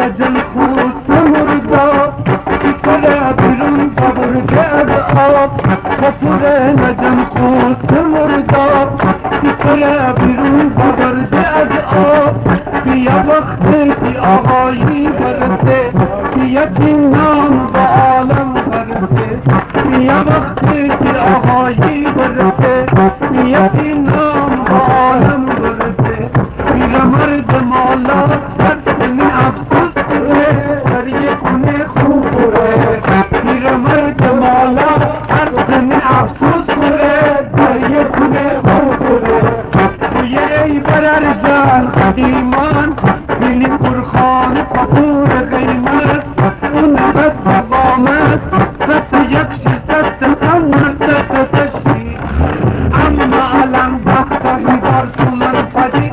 لجن خوست مردا سر بیرون برده از آب کفر لجن خوست مردا سر بیرون برده از آب بیا وقتی که آقایی برسه بیا که نام به عالم برسه بیا وقتی که آقایی برسه بیا که نام به عالم برسه بیا مرد مالا سرسنی افسوس کنه در یک خونه خوب بره بیا مرد مالا سرسنی افسوس کنه در یک خونه خوب بره ای برر جان قدیمان بینی پرخان فخور قیمت اون بس قامت بس یک شیست قمر ست تشی اما علم بخت هزار سومن پدی